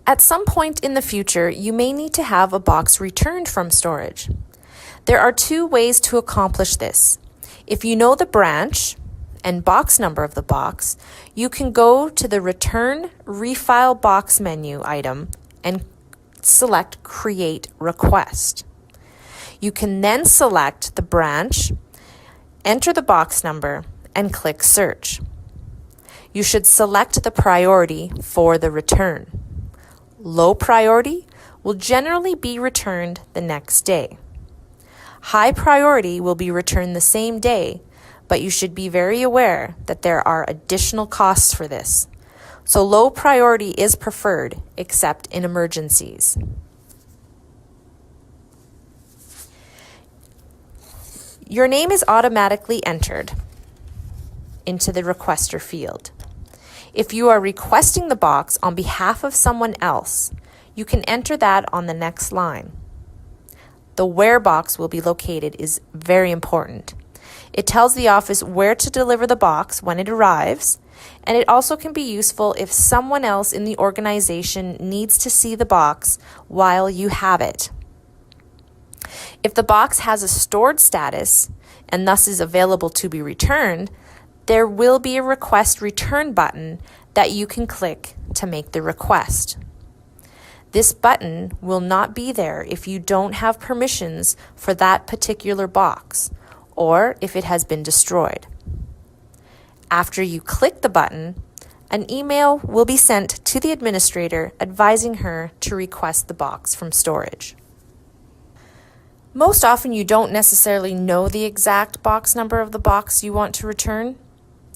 At some point in the future, you may need to have a box returned from storage. There are two ways to accomplish this. If you know the branch and box number of the box, you can go to the Return Refile Box menu item and select Create Request. You can then select the branch, enter the box number, and click Search. You should select the priority for the return. Low priority will generally be returned the next day. High priority will be returned the same day, but you should be very aware that there are additional costs for this. So low priority is preferred, except in emergencies. Your name is automatically entered into the requester field. If you are requesting the box on behalf of someone else, you can enter that on the next line. The where box will be located is very important. It tells the office where to deliver the box when it arrives, and it also can be useful if someone else in the organization needs to see the box while you have it. If the box has a stored status and thus is available to be returned, there will be a Request Return button that you can click to make the request. This button will not be there if you don't have permissions for that particular box or if it has been destroyed. After you click the button, an email will be sent to the administrator advising her to request the box from storage. Most often you don't necessarily know the exact box number of the box you want to return.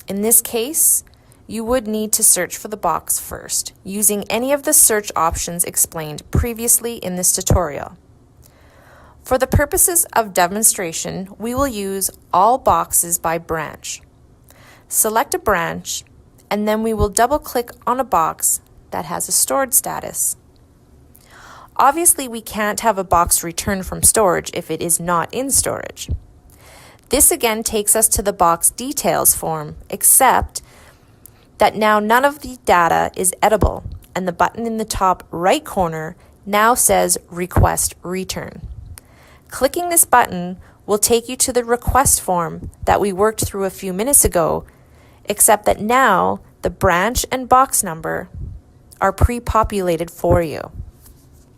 In this case, you would need to search for the box first, using any of the search options explained previously in this tutorial. For the purposes of demonstration, we will use all boxes by branch. Select a branch, and then we will double-click on a box that has a stored status. Obviously, we can't have a box returned from storage if it is not in storage. This again takes us to the box details form, except that now none of the data is edible, and the button in the top right corner now says Request Return. Clicking this button will take you to the request form that we worked through a few minutes ago, except that now the branch and box number are pre-populated for you.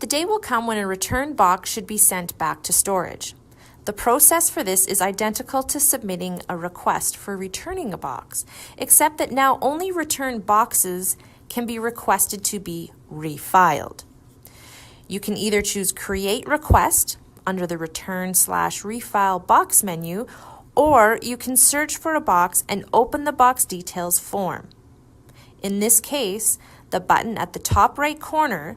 The day will come when a returned box should be sent back to storage. The process for this is identical to submitting a request for returning a box, except that now only returned boxes can be requested to be refiled. You can either choose Create Request under the Return/Refile box menu, or you can search for a box and open the box details form. In this case, the button at the top right corner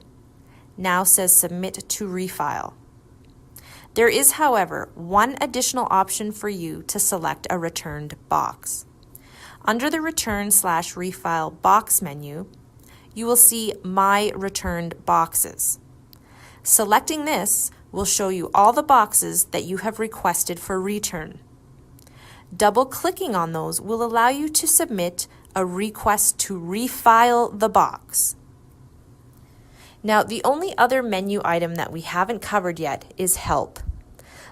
now says Submit to Refile. There is, however, one additional option for you to select a returned box. Under the Return/Refile box menu, you will see My Returned Boxes. Selecting this will show you all the boxes that you have requested for return. Double-clicking on those will allow you to submit a request to refile the box. Now, the only other menu item that we haven't covered yet is Help.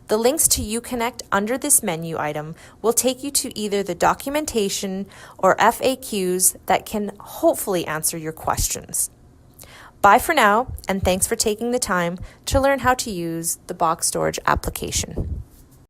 The links to Uconnect under this menu item will take you to either the documentation or FAQs that can hopefully answer your questions. Bye for now, and thanks for taking the time to learn how to use the box storage application.